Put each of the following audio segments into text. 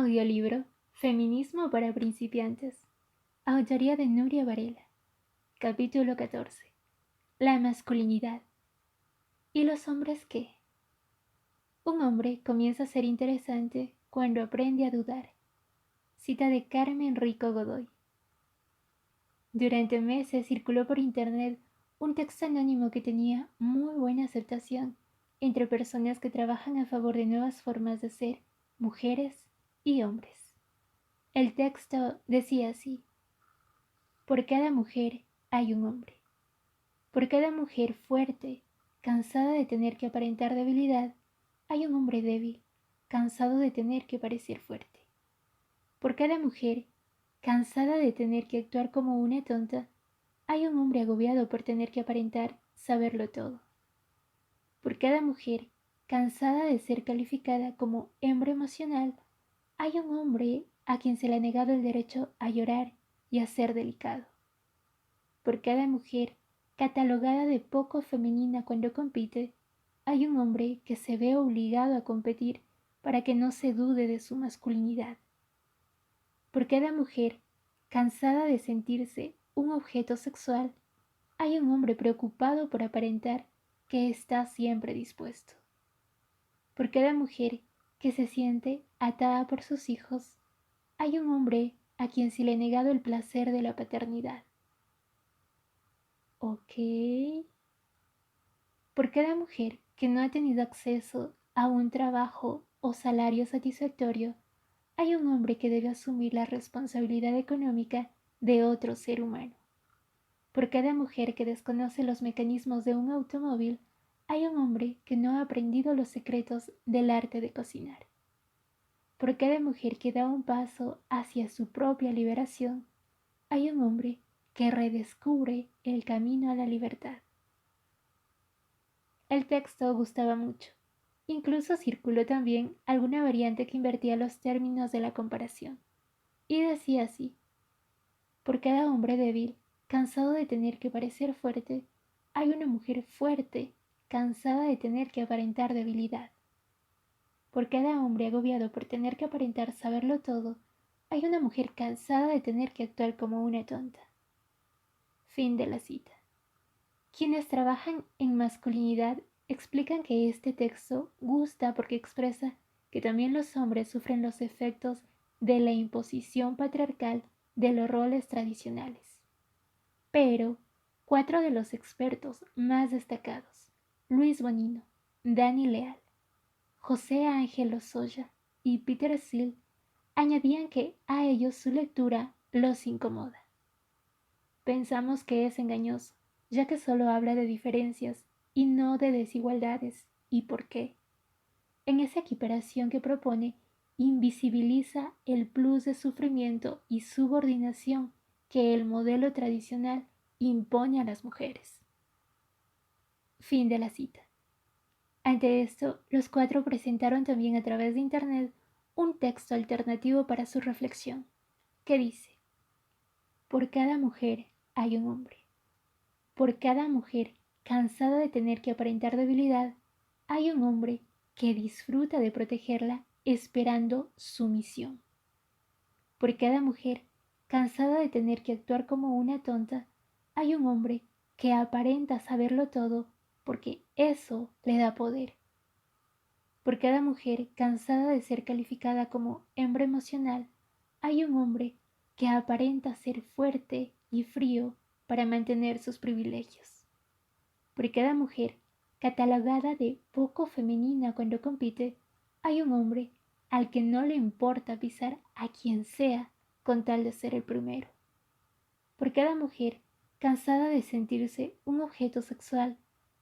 Audiolibro Feminismo para principiantes. Autoría de Nuria Varela. Capítulo 14. La masculinidad. ¿Y los hombres qué? Un hombre comienza a ser interesante cuando aprende a dudar. Cita de Carmen Rico Godoy. Durante meses circuló por internet un texto anónimo que tenía muy buena aceptación entre personas que trabajan a favor de nuevas formas de ser, mujeres y hombres. El texto decía así: por cada mujer hay un hombre. Por cada mujer fuerte, cansada de tener que aparentar debilidad, hay un hombre débil, cansado de tener que parecer fuerte. Por cada mujer, cansada de tener que actuar como una tonta, hay un hombre agobiado por tener que aparentar saberlo todo. Por cada mujer, cansada de ser calificada como hembra emocional, hay un hombre a quien se le ha negado el derecho a llorar y a ser delicado. Por cada mujer catalogada de poco femenina cuando compite, hay un hombre que se ve obligado a competir para que no se dude de su masculinidad. Por cada mujer cansada de sentirse un objeto sexual, hay un hombre preocupado por aparentar que está siempre dispuesto. Por cada mujer que se siente atada por sus hijos, hay un hombre a quien se le ha negado el placer de la paternidad. Ok. Por cada mujer que no ha tenido acceso a un trabajo o salario satisfactorio, hay un hombre que debe asumir la responsabilidad económica de otro ser humano. Por cada mujer que desconoce los mecanismos de un automóvil, hay un hombre que no ha aprendido los secretos del arte de cocinar. Por cada mujer que da un paso hacia su propia liberación, hay un hombre que redescubre el camino a la libertad. El texto gustaba mucho. Incluso circuló también alguna variante que invertía los términos de la comparación. Y decía así: por cada hombre débil, cansado de tener que parecer fuerte, hay una mujer fuerte, cansada de tener que aparentar debilidad. Por cada hombre agobiado por tener que aparentar saberlo todo, hay una mujer cansada de tener que actuar como una tonta. Fin de la cita. Quienes trabajan en masculinidad explican que este texto gusta porque expresa que también los hombres sufren los efectos de la imposición patriarcal de los roles tradicionales. Pero 4 de los expertos más destacados, Luis Bonino, Dani Leal, José Ángel Lozoya y Peter Thiel, añadían que a ellos su lectura los incomoda. Pensamos que es engañoso, ya que solo habla de diferencias y no de desigualdades. ¿Y por qué? En esa equiparación que propone, invisibiliza el plus de sufrimiento y subordinación que el modelo tradicional impone a las mujeres. Fin de la cita. Ante esto, los 4 presentaron también a través de internet un texto alternativo para su reflexión, que dice: por cada mujer hay un hombre. Por cada mujer cansada de tener que aparentar debilidad, hay un hombre que disfruta de protegerla esperando sumisión. Por cada mujer cansada de tener que actuar como una tonta, hay un hombre que aparenta saberlo todo porque eso le da poder. Por cada mujer cansada de ser calificada como hembra emocional, hay un hombre que aparenta ser fuerte y frío para mantener sus privilegios. Por cada mujer catalogada de poco femenina cuando compite, hay un hombre al que no le importa pisar a quien sea con tal de ser el primero. Por cada mujer cansada de sentirse un objeto sexual,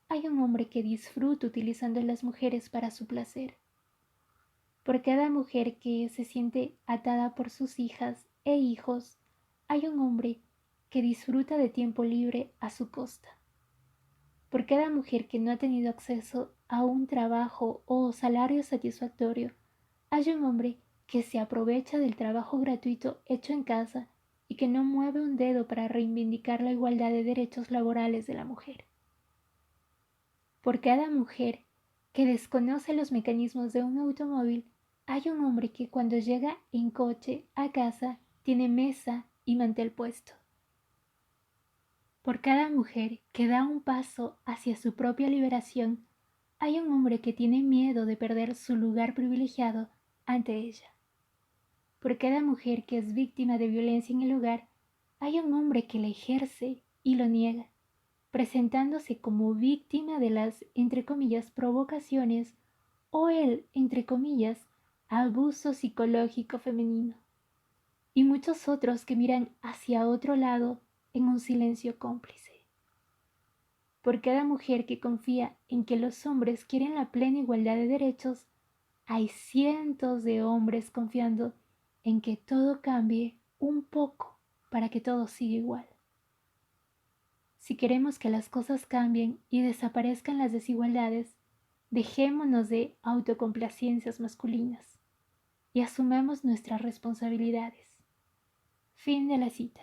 hay un hombre que disfruta utilizando a las mujeres para su placer. Por cada mujer que se siente atada por sus hijas e hijos, hay un hombre que disfruta de tiempo libre a su costa. Por cada mujer que no ha tenido acceso a un trabajo o salario satisfactorio, hay un hombre que se aprovecha del trabajo gratuito hecho en casa y que no mueve un dedo para reivindicar la igualdad de derechos laborales de la mujer. Por cada mujer que desconoce los mecanismos de un automóvil, hay un hombre que cuando llega en coche a casa tiene mesa y mantel puesto. Por cada mujer que da un paso hacia su propia liberación, hay un hombre que tiene miedo de perder su lugar privilegiado ante ella. Por cada mujer que es víctima de violencia en el hogar, hay un hombre que la ejerce y lo niega, presentándose como víctima de las, entre comillas, provocaciones o el, entre comillas, abuso psicológico femenino. Y muchos otros que miran hacia otro lado en un silencio cómplice. Por cada mujer que confía en que los hombres quieren la plena igualdad de derechos, hay cientos de hombres confiando en que todo cambie un poco para que todo siga igual. Si queremos que las cosas cambien y desaparezcan las desigualdades, dejémonos de autocomplacencias masculinas y asumamos nuestras responsabilidades. Fin de la cita.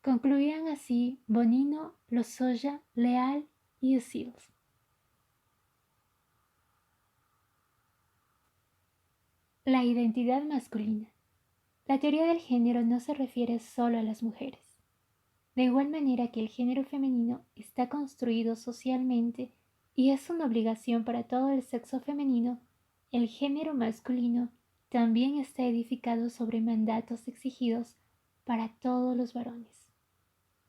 Concluían así Bonino, Lozoya, Leal y Seals. La identidad masculina. La teoría del género no se refiere solo a las mujeres. De igual manera que el género femenino está construido socialmente y es una obligación para todo el sexo femenino, el género masculino también está edificado sobre mandatos exigidos para todos los varones.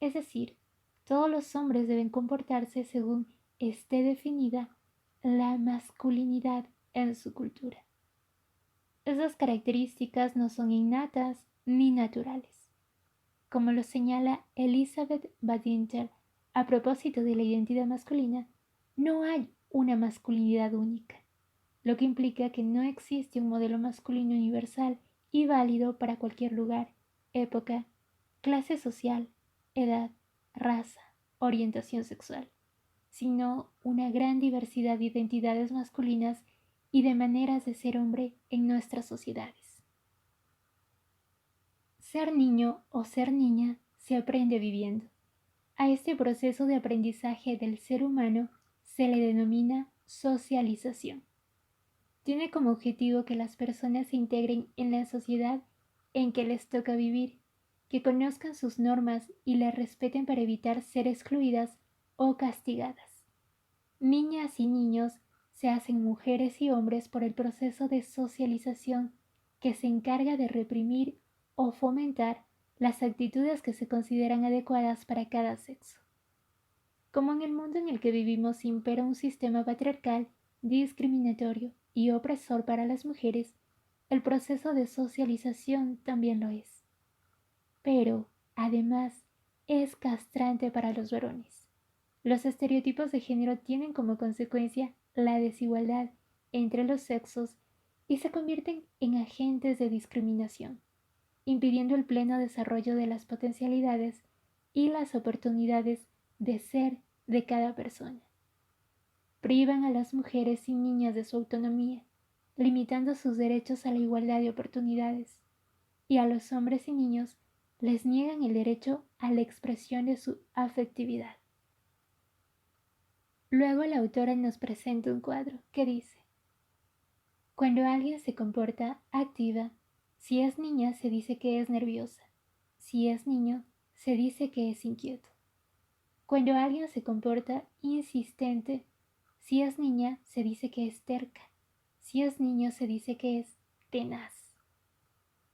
Es decir, todos los hombres deben comportarse según esté definida la masculinidad en su cultura. Esas características no son innatas ni naturales. Como lo señala Elizabeth Badinter a propósito de la identidad masculina, no hay una masculinidad única, lo que implica que no existe un modelo masculino universal y válido para cualquier lugar, época, clase social, edad, raza, orientación sexual, sino una gran diversidad de identidades masculinas y de maneras de ser hombre en nuestras sociedades. Ser niño o ser niña se aprende viviendo. A este proceso de aprendizaje del ser humano se le denomina socialización. Tiene como objetivo que las personas se integren en la sociedad en que les toca vivir, que conozcan sus normas y las respeten para evitar ser excluidas o castigadas. Niñas y niños se hacen mujeres y hombres por el proceso de socialización que se encarga de reprimir o fomentar las actitudes que se consideran adecuadas para cada sexo. Como en el mundo en el que vivimos impera un sistema patriarcal, discriminatorio y opresor para las mujeres, el proceso de socialización también lo es. Pero, además, es castrante para los varones. Los estereotipos de género tienen como consecuencia la desigualdad entre los sexos y se convierten en agentes de discriminación, impidiendo el pleno desarrollo de las potencialidades y las oportunidades de ser de cada persona. Privan a las mujeres y niñas de su autonomía, limitando sus derechos a la igualdad de oportunidades, y a los hombres y niños les niegan el derecho a la expresión de su afectividad. Luego la autora nos presenta un cuadro que dice: cuando alguien se comporta activa, si es niña se dice que es nerviosa, si es niño se dice que es inquieto. Cuando alguien se comporta insistente, si es niña se dice que es terca, si es niño se dice que es tenaz.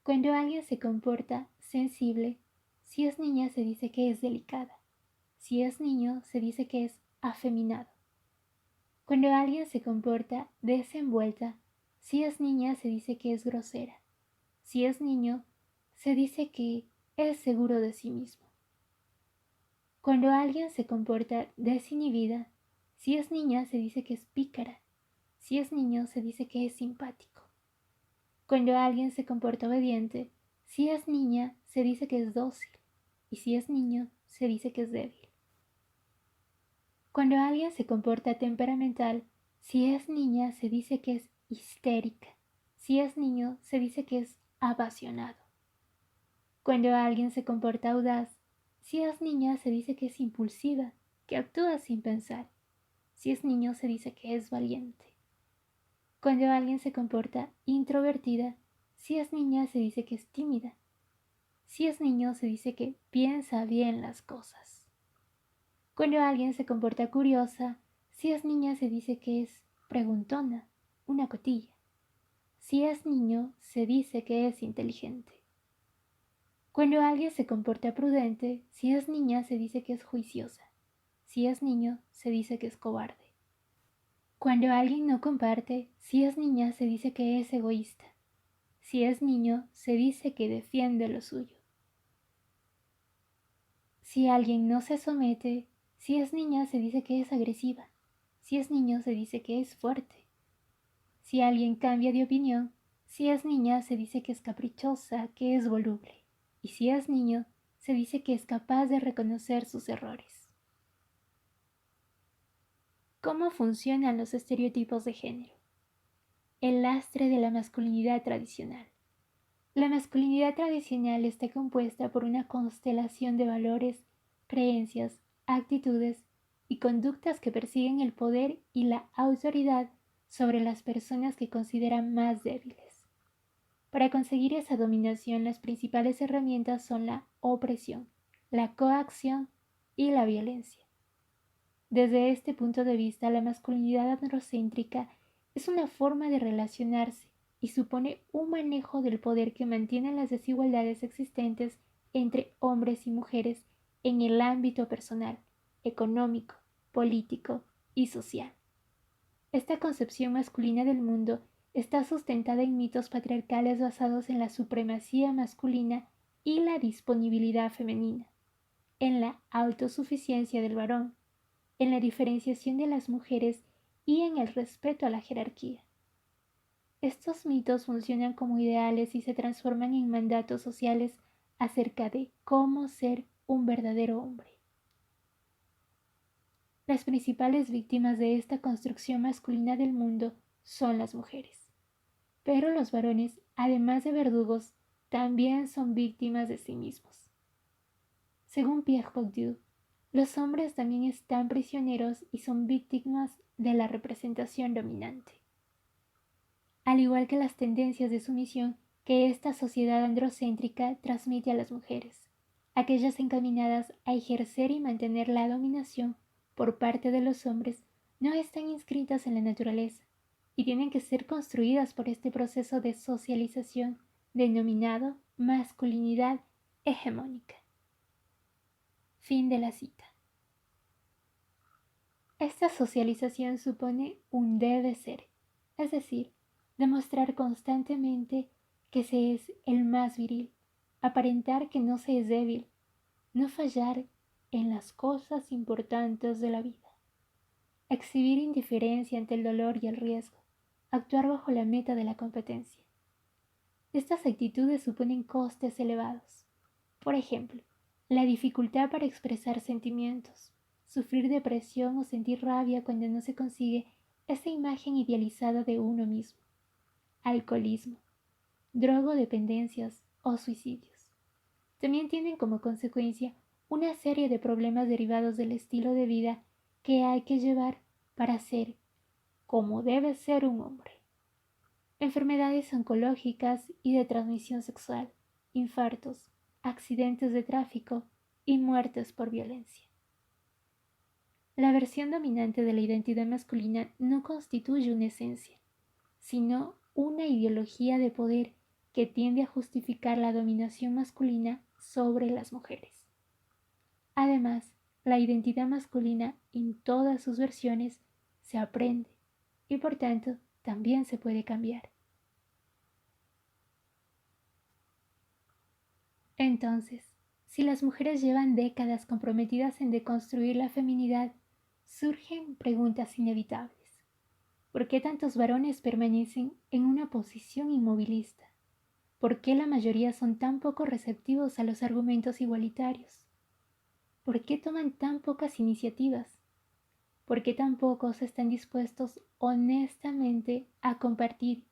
Cuando alguien se comporta sensible, si es niña se dice que es delicada, si es niño se dice que es afeminado. Cuando alguien se comporta desenvuelta, si es niña se dice que es grosera, si es niño se dice que es seguro de sí mismo. Cuando alguien se comporta desinhibida, si es niña se dice que es pícara, si es niño se dice que es simpático. Cuando alguien se comporta obediente, si es niña se dice que es dócil y si es niño se dice que es débil. Cuando alguien se comporta temperamental, si es niña se dice que es histérica, si es niño se dice que es apasionado. Cuando alguien se comporta audaz, si es niña se dice que es impulsiva, que actúa sin pensar. Si es niño se dice que es valiente. Cuando alguien se comporta introvertida, si es niña se dice que es tímida. Si es niño se dice que piensa bien las cosas. Cuando alguien se comporta curiosa, si es niña se dice que es preguntona, una cotilla. Si es niño se dice que es inteligente. Cuando alguien se comporta prudente, si es niña se dice que es juiciosa. Si es niño se dice que es cobarde. Cuando alguien no comparte, si es niña se dice que es egoísta. Si es niño se dice que defiende lo suyo. Si alguien no se somete, si es niña se dice que es agresiva. Si es niño se dice que es fuerte. Si alguien cambia de opinión, si es niña se dice que es caprichosa, que es voluble. Y si es niño, se dice que es capaz de reconocer sus errores. ¿Cómo funcionan los estereotipos de género? El lastre de la masculinidad tradicional. La masculinidad tradicional está compuesta por una constelación de valores, creencias, actitudes y conductas que persiguen el poder y la autoridad sobre las personas que consideran más débiles. Para conseguir esa dominación, las principales herramientas son la opresión, la coacción y la violencia. Desde este punto de vista, la masculinidad androcéntrica es una forma de relacionarse y supone un manejo del poder que mantiene las desigualdades existentes entre hombres y mujeres en el ámbito personal, económico, político y social. Esta concepción masculina del mundo está sustentada en mitos patriarcales basados en la supremacía masculina y la disponibilidad femenina, en la autosuficiencia del varón, en la diferenciación de las mujeres y en el respeto a la jerarquía. Estos mitos funcionan como ideales y se transforman en mandatos sociales acerca de cómo ser un verdadero hombre. Las principales víctimas de esta construcción masculina del mundo son las mujeres. Pero los varones, además de verdugos, también son víctimas de sí mismos. Según Pierre Bourdieu, los hombres también están prisioneros y son víctimas de la representación dominante. Al igual que las tendencias de sumisión que esta sociedad androcéntrica transmite a las mujeres, aquellas encaminadas a ejercer y mantener la dominación por parte de los hombres no están inscritas en la naturaleza y tienen que ser construidas por este proceso de socialización denominado masculinidad hegemónica. Fin de la cita. Esta socialización supone un debe ser, es decir, demostrar constantemente que se es el más viril, aparentar que no se es débil, no fallar en las cosas importantes de la vida, exhibir indiferencia ante el dolor y el riesgo, actuar bajo la meta de la competencia. Estas actitudes suponen costes elevados. Por ejemplo, la dificultad para expresar sentimientos, sufrir depresión o sentir rabia cuando no se consigue esa imagen idealizada de uno mismo, alcoholismo, drogodependencias o suicidios. También tienen como consecuencia una serie de problemas derivados del estilo de vida que hay que llevar para ser como debe ser un hombre. Enfermedades oncológicas y de transmisión sexual, infartos, accidentes de tráfico y muertes por violencia. La versión dominante de la identidad masculina no constituye una esencia, sino una ideología de poder que tiende a justificar la dominación masculina sobre las mujeres. Además, la identidad masculina en todas sus versiones se aprende y por tanto también se puede cambiar. Entonces, si las mujeres llevan décadas comprometidas en deconstruir la feminidad, surgen preguntas inevitables. ¿Por qué tantos varones permanecen en una posición inmovilista? ¿Por qué la mayoría son tan poco receptivos a los argumentos igualitarios? ¿Por qué toman tan pocas iniciativas? ¿Por qué tan pocos están dispuestos honestamente a compartir,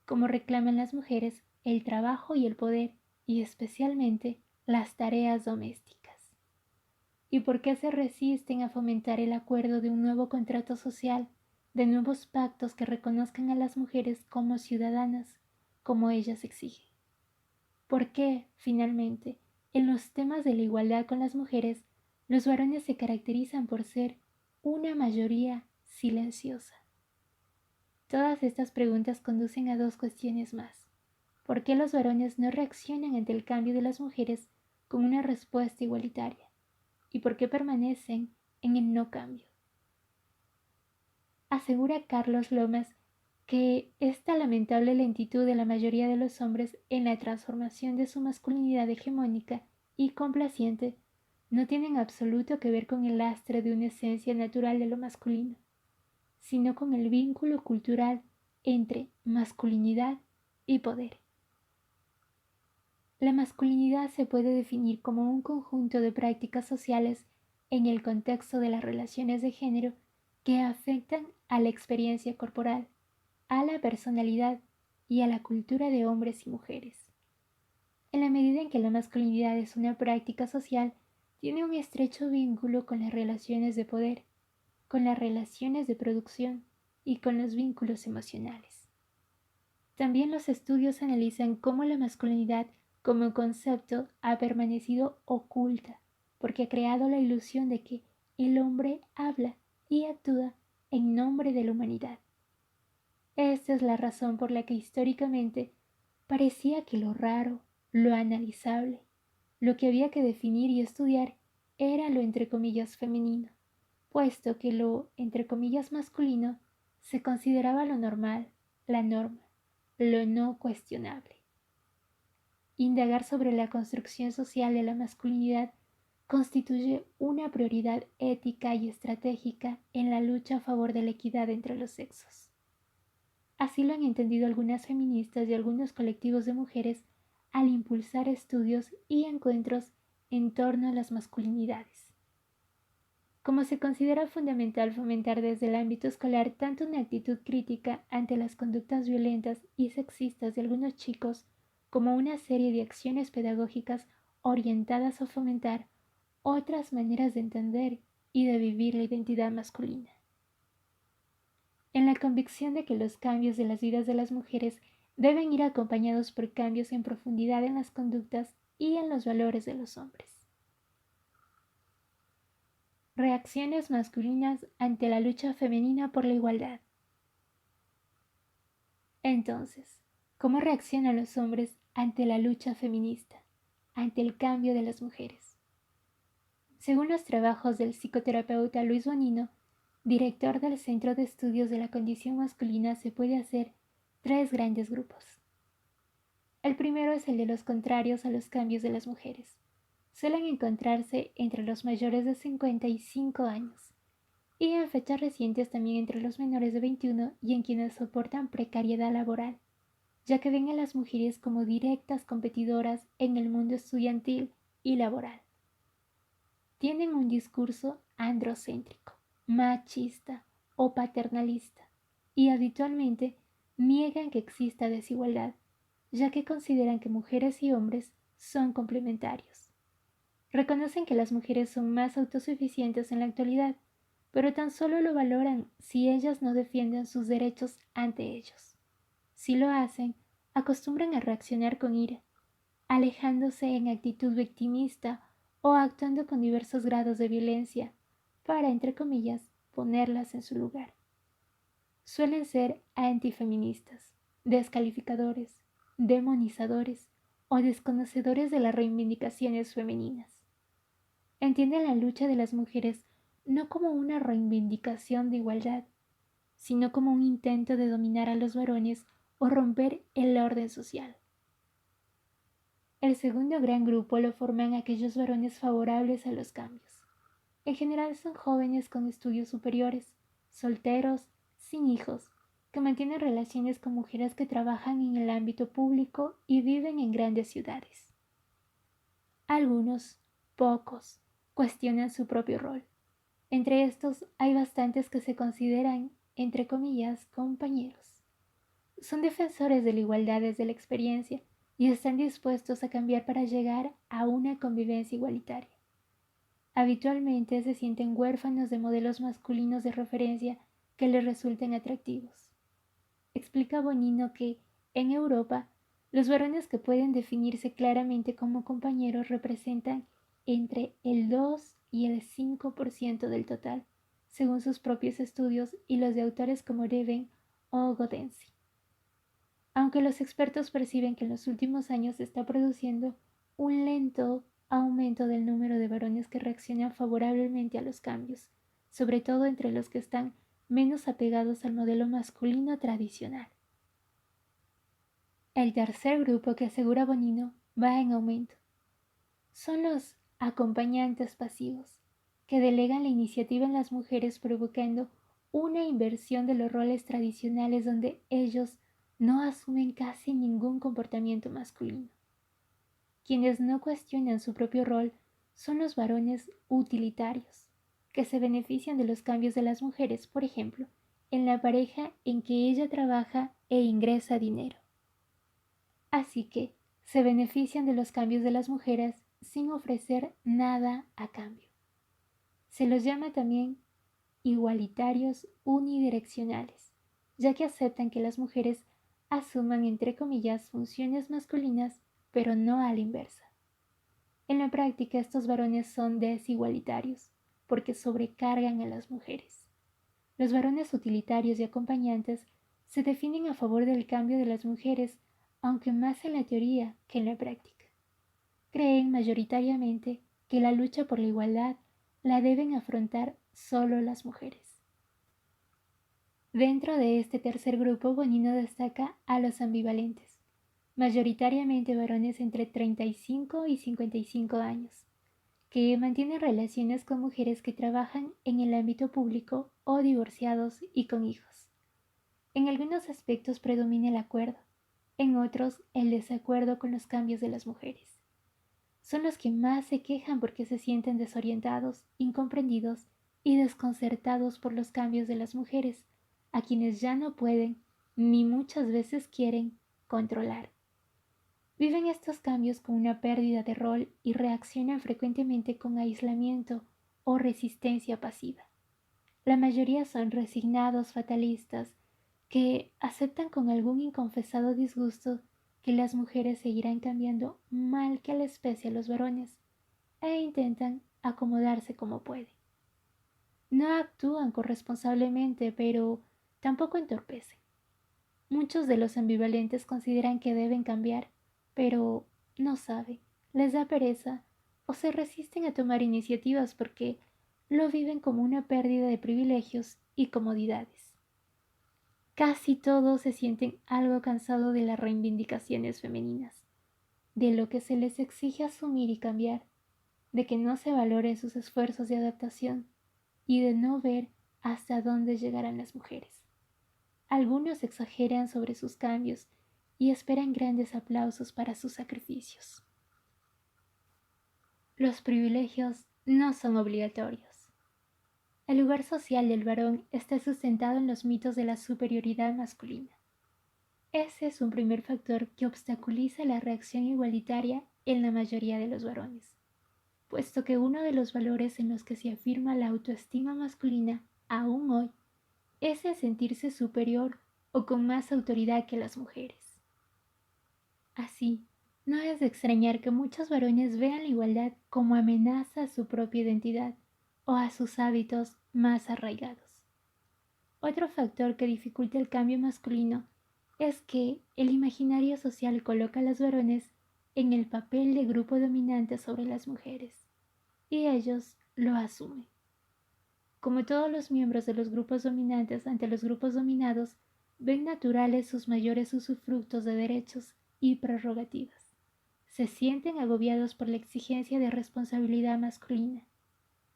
como reclaman las mujeres, el trabajo y el poder, y especialmente las tareas domésticas? ¿Y por qué se resisten a fomentar el acuerdo de un nuevo contrato social de nuevos pactos que reconozcan a las mujeres como ciudadanas, como ellas exigen. ¿Por qué, finalmente, en los temas de la igualdad con las mujeres, los varones se caracterizan por ser una mayoría silenciosa? Todas estas preguntas conducen a dos cuestiones más. ¿Por qué los varones no reaccionan ante el cambio de las mujeres con una respuesta igualitaria? ¿Y por qué permanecen en el no cambio? Asegura Carlos Lomas que esta lamentable lentitud de la mayoría de los hombres en la transformación de su masculinidad hegemónica y complaciente no tiene en absoluto que ver con el lastre de una esencia natural de lo masculino, sino con el vínculo cultural entre masculinidad y poder. La masculinidad se puede definir como un conjunto de prácticas sociales en el contexto de las relaciones de género que afectan a la experiencia corporal, a la personalidad y a la cultura de hombres y mujeres. En la medida en que la masculinidad es una práctica social, tiene un estrecho vínculo con las relaciones de poder, con las relaciones de producción y con los vínculos emocionales. También los estudios analizan cómo la masculinidad como concepto ha permanecido oculta, porque ha creado la ilusión de que el hombre habla y actúa en nombre de la humanidad. Esta es la razón por la que históricamente parecía que lo raro, lo analizable, lo que había que definir y estudiar era lo entre comillas femenino, puesto que lo entre comillas masculino se consideraba lo normal, la norma, lo no cuestionable. Indagar sobre la construcción social de la masculinidad constituye una prioridad ética y estratégica en la lucha a favor de la equidad entre los sexos. Así lo han entendido algunas feministas y algunos colectivos de mujeres al impulsar estudios y encuentros en torno a las masculinidades. Como se considera fundamental fomentar desde el ámbito escolar tanto una actitud crítica ante las conductas violentas y sexistas de algunos chicos, como una serie de acciones pedagógicas orientadas a fomentar otras maneras de entender y de vivir la identidad masculina. En la convicción de que los cambios de las vidas de las mujeres deben ir acompañados por cambios en profundidad en las conductas y en los valores de los hombres. Reacciones masculinas ante la lucha femenina por la igualdad. Entonces, ¿cómo reaccionan los hombres ante la lucha feminista, ante el cambio de las mujeres? Según los trabajos del psicoterapeuta Luis Bonino, director del Centro de Estudios de la Condición Masculina, se puede hacer tres grandes grupos. El primero es el de los contrarios a los cambios de las mujeres. Suelen encontrarse entre los mayores de 55 años y en fechas recientes también entre los menores de 21 y en quienes soportan precariedad laboral, ya que ven a las mujeres como directas competidoras en el mundo estudiantil y laboral. Tienen un discurso androcéntrico, machista o paternalista, y habitualmente niegan que exista desigualdad, ya que consideran que mujeres y hombres son complementarios. Reconocen que las mujeres son más autosuficientes en la actualidad, pero tan solo lo valoran si ellas no defienden sus derechos ante ellos. Si lo hacen, acostumbran a reaccionar con ira, alejándose en actitud victimista o actuando con diversos grados de violencia para, entre comillas, ponerlas en su lugar. Suelen ser antifeministas, descalificadores, demonizadores o desconocedores de las reivindicaciones femeninas. Entienden la lucha de las mujeres no como una reivindicación de igualdad, sino como un intento de dominar a los varones o romper el orden social. El segundo gran grupo lo forman aquellos varones favorables a los cambios. En general son jóvenes con estudios superiores, solteros, sin hijos, que mantienen relaciones con mujeres que trabajan en el ámbito público y viven en grandes ciudades. Algunos, pocos, cuestionan su propio rol. Entre estos hay bastantes que se consideran, entre comillas, compañeros. Son defensores de la igualdad desde la experiencia y están dispuestos a cambiar para llegar a una convivencia igualitaria. Habitualmente se sienten huérfanos de modelos masculinos de referencia que les resulten atractivos. Explica Bonino que, en Europa, los varones que pueden definirse claramente como compañeros representan entre el 2 y el 5% del total, según sus propios estudios y los de autores como Reven o Godensi. Aunque los expertos perciben que en los últimos años se está produciendo un lento aumento del número de varones que reaccionan favorablemente a los cambios, sobre todo entre los que están menos apegados al modelo masculino tradicional. El tercer grupo que asegura Bonino va en aumento. Son los acompañantes pasivos, que delegan la iniciativa en las mujeres provocando una inversión de los roles tradicionales donde ellos no asumen casi ningún comportamiento masculino. Quienes no cuestionan su propio rol son los varones utilitarios, que se benefician de los cambios de las mujeres, por ejemplo, en la pareja en que ella trabaja e ingresa dinero. Así que se benefician de los cambios de las mujeres sin ofrecer nada a cambio. Se los llama también igualitarios unidireccionales, ya que aceptan que las mujeres asuman entre comillas funciones masculinas, pero no a la inversa. En la práctica estos varones son desigualitarios, porque sobrecargan a las mujeres. Los varones utilitarios y acompañantes se definen a favor del cambio de las mujeres, aunque más en la teoría que en la práctica. Creen mayoritariamente que la lucha por la igualdad la deben afrontar solo las mujeres. Dentro de este tercer grupo, Bonino destaca a los ambivalentes, mayoritariamente varones entre 35 y 55 años, que mantienen relaciones con mujeres que trabajan en el ámbito público o divorciados y con hijos. En algunos aspectos predomina el acuerdo, en otros el desacuerdo con los cambios de las mujeres. Son los que más se quejan porque se sienten desorientados, incomprendidos y desconcertados por los cambios de las mujeres, a quienes ya no pueden, ni muchas veces quieren, controlar. Viven estos cambios con una pérdida de rol y reaccionan frecuentemente con aislamiento o resistencia pasiva. La mayoría son resignados fatalistas que aceptan con algún inconfesado disgusto que las mujeres seguirán cambiando mal que la especie a los varones e intentan acomodarse como pueden. No actúan corresponsablemente, pero tampoco entorpecen. Muchos de los ambivalentes consideran que deben cambiar, pero no saben, les da pereza o se resisten a tomar iniciativas porque lo viven como una pérdida de privilegios y comodidades. Casi todos se sienten algo cansados de las reivindicaciones femeninas, de lo que se les exige asumir y cambiar, de que no se valoren sus esfuerzos de adaptación y de no ver hasta dónde llegarán las mujeres. Algunos exageran sobre sus cambios y esperan grandes aplausos para sus sacrificios. Los privilegios no son obligatorios. El lugar social del varón está sustentado en los mitos de la superioridad masculina. Ese es un primer factor que obstaculiza la reacción igualitaria en la mayoría de los varones, puesto que uno de los valores en los que se afirma la autoestima masculina aún hoy es el sentirse superior o con más autoridad que las mujeres. Así, no es de extrañar que muchos varones vean la igualdad como amenaza a su propia identidad o a sus hábitos más arraigados. Otro factor que dificulta el cambio masculino es que el imaginario social coloca a los varones en el papel de grupo dominante sobre las mujeres, y ellos lo asumen. Como todos los miembros de los grupos dominantes ante los grupos dominados, ven naturales sus mayores usufructos de derechos y prerrogativas. Se sienten agobiados por la exigencia de responsabilidad masculina.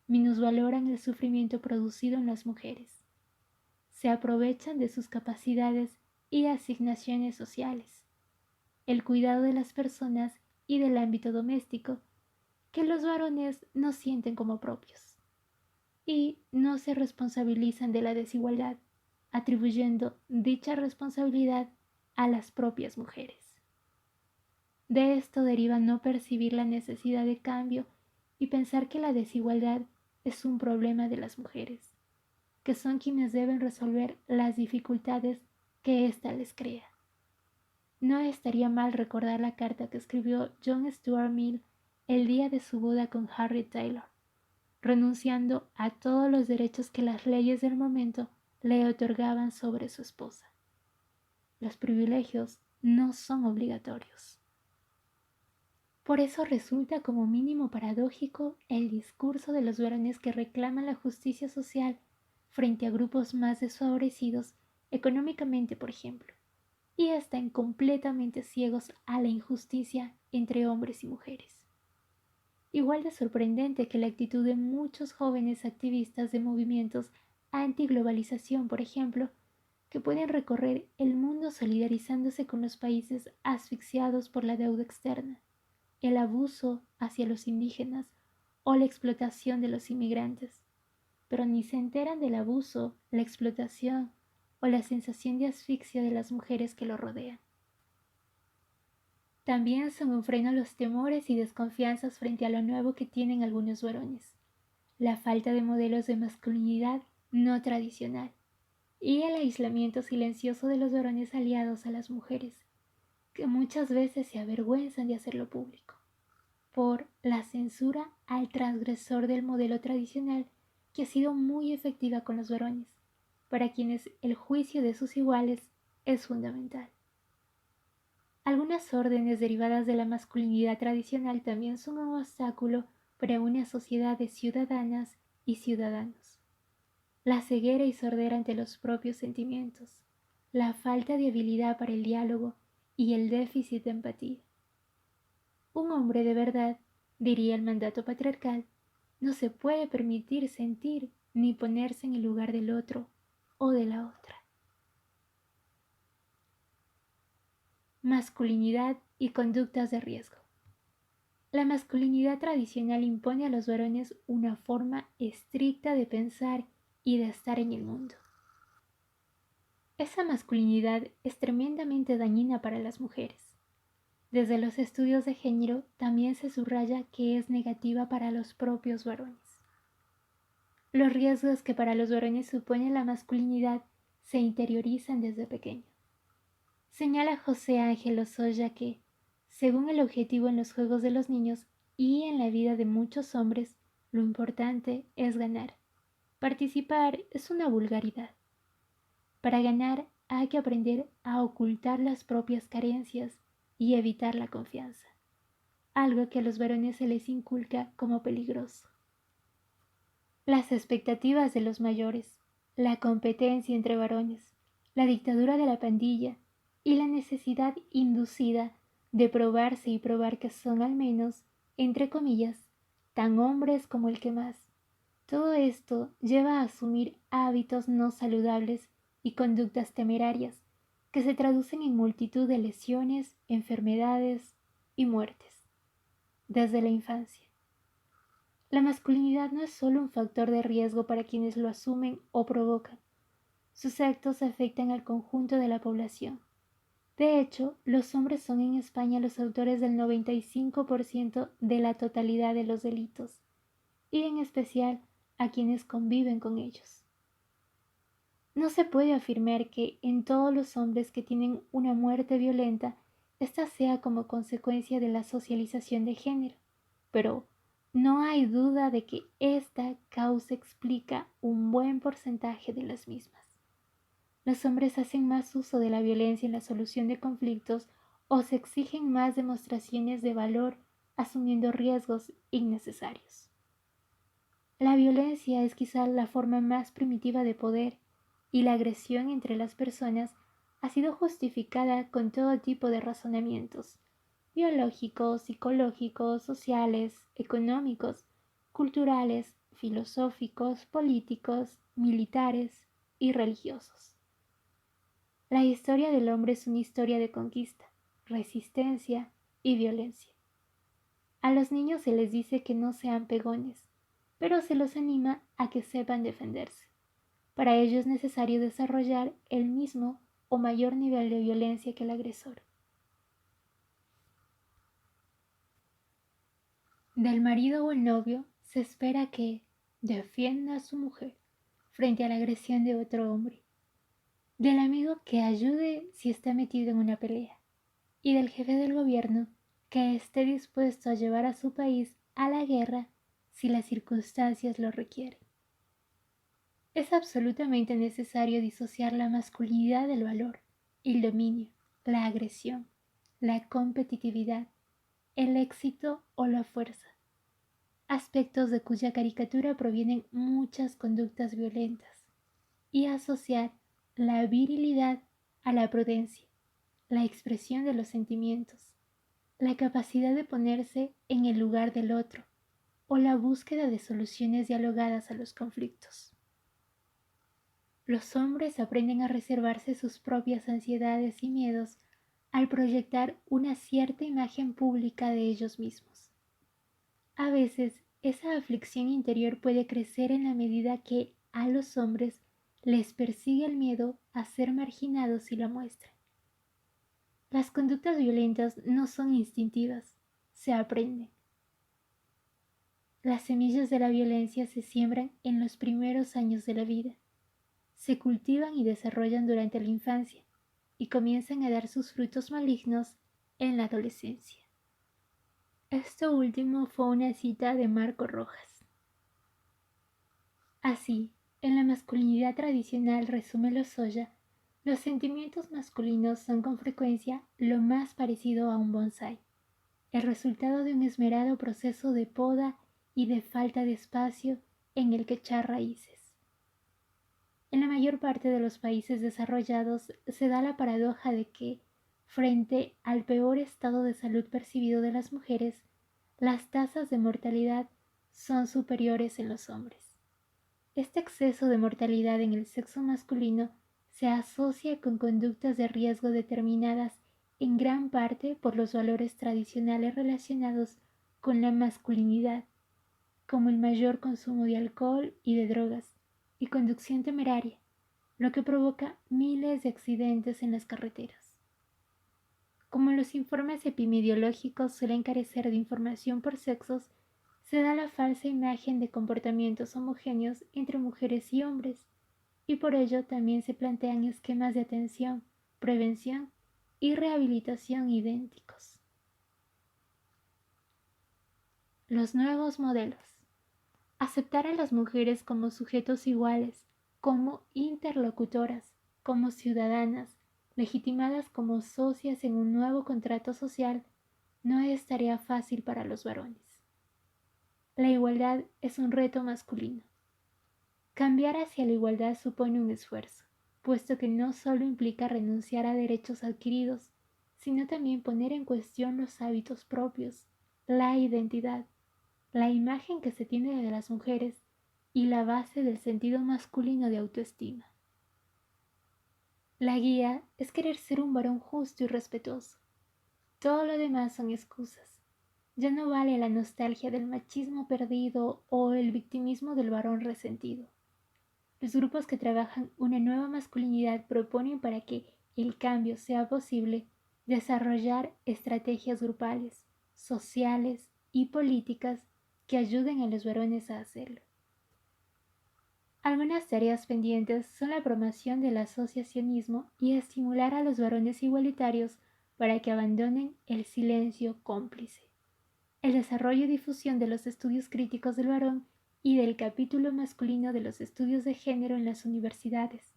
Minusvaloran el sufrimiento producido en las mujeres. Se aprovechan de sus capacidades y asignaciones sociales, el cuidado de las personas y del ámbito doméstico, que los varones no sienten como propios, y no se responsabilizan de la desigualdad, atribuyendo dicha responsabilidad a las propias mujeres. De esto deriva no percibir la necesidad de cambio y pensar que la desigualdad es un problema de las mujeres. que son quienes deben resolver las dificultades que ésta les crea. No estaría mal recordar la carta que escribió John Stuart Mill el día de su boda con Harriet Taylor, renunciando a todos los derechos que las leyes del momento le otorgaban sobre su esposa. Los privilegios no son obligatorios. Por eso resulta como mínimo paradójico el discurso de los varones que reclaman la justicia social frente a grupos más desfavorecidos económicamente, por ejemplo, y están completamente ciegos a la injusticia entre hombres y mujeres. Igual de sorprendente que la actitud de muchos jóvenes activistas de movimientos antiglobalización, por ejemplo, que pueden recorrer el mundo solidarizándose con los países asfixiados por la deuda externa, el abuso hacia los indígenas o la explotación de los inmigrantes, pero ni se enteran del abuso, la explotación o la sensación de asfixia de las mujeres que lo rodean. También son un freno los temores y desconfianzas frente a lo nuevo que tienen algunos varones, la falta de modelos de masculinidad no tradicional y el aislamiento silencioso de los varones aliados a las mujeres, que muchas veces se avergüenzan de hacerlo público, por la censura al transgresor del modelo tradicional que ha sido muy efectiva con los varones, para quienes el juicio de sus iguales es fundamental. Algunas órdenes derivadas de la masculinidad tradicional también son un obstáculo para una sociedad de ciudadanas y ciudadanos. La ceguera y sordera ante los propios sentimientos, la falta de habilidad para el diálogo y el déficit de empatía. Un hombre de verdad, diría el mandato patriarcal, no se puede permitir sentir ni ponerse en el lugar del otro o de la otra. Masculinidad y conductas de riesgo. La masculinidad tradicional impone a los varones una forma estricta de pensar y de estar en el mundo. Esa masculinidad es tremendamente dañina para las mujeres. Desde los estudios de género también se subraya que es negativa para los propios varones. Los riesgos que para los varones supone la masculinidad se interiorizan desde pequeño. Señala José Ángel Ozoya que, según el objetivo en los juegos de los niños y en la vida de muchos hombres, lo importante es ganar. Participar es una vulgaridad. Para ganar hay que aprender a ocultar las propias carencias y evitar la confianza, algo que a los varones se les inculca como peligroso. Las expectativas de los mayores, la competencia entre varones, la dictadura de la pandilla y la necesidad inducida de probarse y probar que son al menos, entre comillas, tan hombres como el que más. Todo esto lleva a asumir hábitos no saludables y conductas temerarias que se traducen en multitud de lesiones, enfermedades y muertes desde la infancia. La masculinidad no es solo un factor de riesgo para quienes lo asumen o provocan. Sus actos afectan al conjunto de la población. De hecho, los hombres son en España los autores del 95% de la totalidad de los delitos, y en especial a quienes conviven con ellos. No se puede afirmar que en todos los hombres que tienen una muerte violenta, esta sea como consecuencia de la socialización de género, pero no hay duda de que esta causa explica un buen porcentaje de las mismas. Los hombres hacen más uso de la violencia en la solución de conflictos o se exigen más demostraciones de valor asumiendo riesgos innecesarios. La violencia es quizá la forma más primitiva de poder y la agresión entre las personas ha sido justificada con todo tipo de razonamientos biológicos, psicológicos, sociales, económicos, culturales, filosóficos, políticos, militares y religiosos. La historia del hombre es una historia de conquista, resistencia y violencia. A los niños se les dice que no sean pegones, pero se los anima a que sepan defenderse. Para ello es necesario desarrollar el mismo o mayor nivel de violencia que el agresor. Del marido o el novio se espera que defienda a su mujer frente a la agresión de otro hombre, del amigo que ayude si está metido en una pelea, y del jefe del gobierno que esté dispuesto a llevar a su país a la guerra si las circunstancias lo requieren. Es absolutamente necesario disociar la masculinidad del valor, el dominio, la agresión, la competitividad, el éxito o la fuerza, aspectos de cuya caricatura provienen muchas conductas violentas, y asociar la virilidad a la prudencia, la expresión de los sentimientos, la capacidad de ponerse en el lugar del otro o la búsqueda de soluciones dialogadas a los conflictos. Los hombres aprenden a reservarse sus propias ansiedades y miedos al proyectar una cierta imagen pública de ellos mismos. A veces, esa aflicción interior puede crecer en la medida que a los hombres les persigue el miedo a ser marginados si la muestran. Las conductas violentas no son instintivas, se aprenden. Las semillas de la violencia se siembran en los primeros años de la vida, se cultivan y desarrollan durante la infancia y comienzan a dar sus frutos malignos en la adolescencia. Esto último fue una cita de Marco Rojas. Así, en la masculinidad tradicional, resume Lozoya, los sentimientos masculinos son con frecuencia lo más parecido a un bonsái, el resultado de un esmerado proceso de poda y de falta de espacio en el que echar raíces. En la mayor parte de los países desarrollados se da la paradoja de que, frente al peor estado de salud percibido de las mujeres, las tasas de mortalidad son superiores en los hombres. Este exceso de mortalidad en el sexo masculino se asocia con conductas de riesgo determinadas en gran parte por los valores tradicionales relacionados con la masculinidad, como el mayor consumo de alcohol y de drogas y conducción temeraria, lo que provoca miles de accidentes en las carreteras. Como los informes epidemiológicos suelen carecer de información por sexos, se da la falsa imagen de comportamientos homogéneos entre mujeres y hombres, y por ello también se plantean esquemas de atención, prevención y rehabilitación idénticos. Los nuevos modelos. Aceptar a las mujeres como sujetos iguales, como interlocutoras, como ciudadanas, legitimadas como socias en un nuevo contrato social, no es tarea fácil para los varones. La igualdad es un reto masculino. Cambiar hacia la igualdad supone un esfuerzo, puesto que no solo implica renunciar a derechos adquiridos, sino también poner en cuestión los hábitos propios, la identidad, la imagen que se tiene de las mujeres y la base del sentido masculino de autoestima. La guía es querer ser un varón justo y respetuoso. Todo lo demás son excusas. Ya no vale la nostalgia del machismo perdido o el victimismo del varón resentido. Los grupos que trabajan una nueva masculinidad proponen, para que el cambio sea posible, desarrollar estrategias grupales, sociales y políticas que ayuden a los varones a hacerlo. Algunas tareas pendientes son la promoción del asociacionismo y estimular a los varones igualitarios para que abandonen el silencio cómplice, el desarrollo y difusión de los estudios críticos del varón y del capítulo masculino de los estudios de género en las universidades,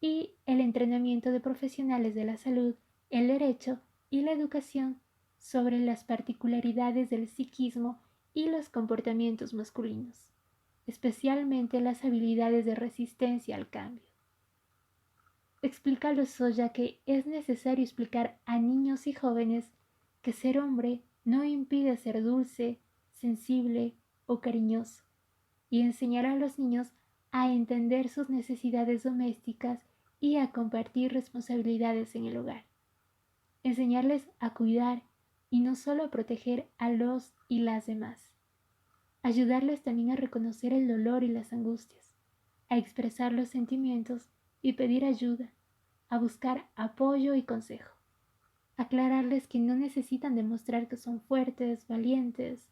y el entrenamiento de profesionales de la salud, el derecho y la educación sobre las particularidades del psiquismo y los comportamientos masculinos, especialmente las habilidades de resistencia al cambio. Explica Lozoya que es necesario explicar a niños y jóvenes que ser hombre no impide ser dulce, sensible o cariñoso, y enseñar a los niños a entender sus necesidades domésticas y a compartir responsabilidades en el hogar. Enseñarles a cuidar y no solo a proteger a los y las demás. Ayudarles también a reconocer el dolor y las angustias, a expresar los sentimientos y pedir ayuda, a buscar apoyo y consejo. Aclararles que no necesitan demostrar que son fuertes, valientes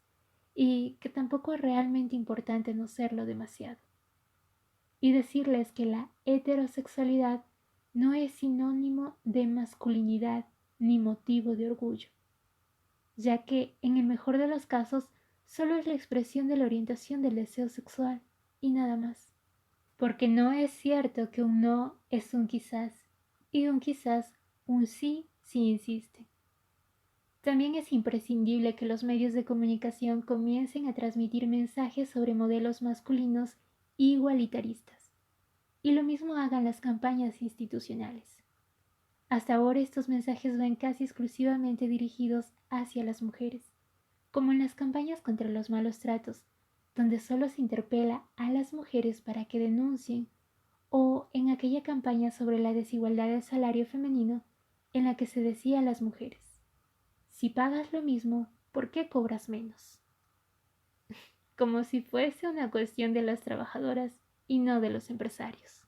y que tampoco es realmente importante no serlo demasiado. y decirles que la heterosexualidad no es sinónimo de masculinidad ni motivo de orgullo, ya que en el mejor de los casos solo es la expresión de la orientación del deseo sexual y nada más. Porque no es cierto que un no es un quizás y un quizás un sí si insiste. También es imprescindible que los medios de comunicación comiencen a transmitir mensajes sobre modelos masculinos igualitaristas, y lo mismo hagan las campañas institucionales. Hasta ahora estos mensajes van casi exclusivamente dirigidos hacia las mujeres, como en las campañas contra los malos tratos, donde solo se interpela a las mujeres para que denuncien, o en aquella campaña sobre la desigualdad del salario femenino, en la que se decía a las mujeres: si pagas lo mismo, ¿por qué cobras menos? Como si fuese una cuestión de las trabajadoras y no de los empresarios.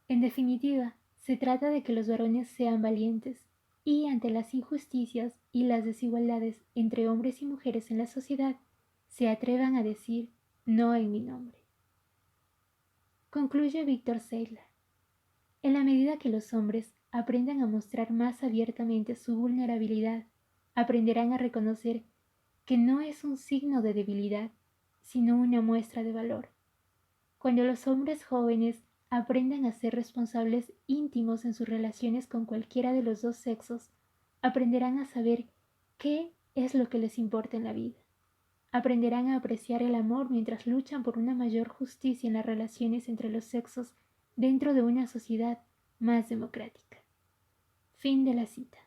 En definitiva, se trata de que los varones sean valientes y ante las injusticias y las desigualdades entre hombres y mujeres en la sociedad, se atrevan a decir no en mi nombre. Concluye Víctor Seidler. En la medida que los hombres aprendan a mostrar más abiertamente su vulnerabilidad, aprenderán a reconocer que no es un signo de debilidad, sino una muestra de valor. Cuando los hombres jóvenes aprendan a ser responsables íntimos en sus relaciones con cualquiera de los dos sexos, aprenderán a saber qué es lo que les importa en la vida. Aprenderán a apreciar el amor mientras luchan por una mayor justicia en las relaciones entre los sexos dentro de una sociedad más democrática. Fin de la cita.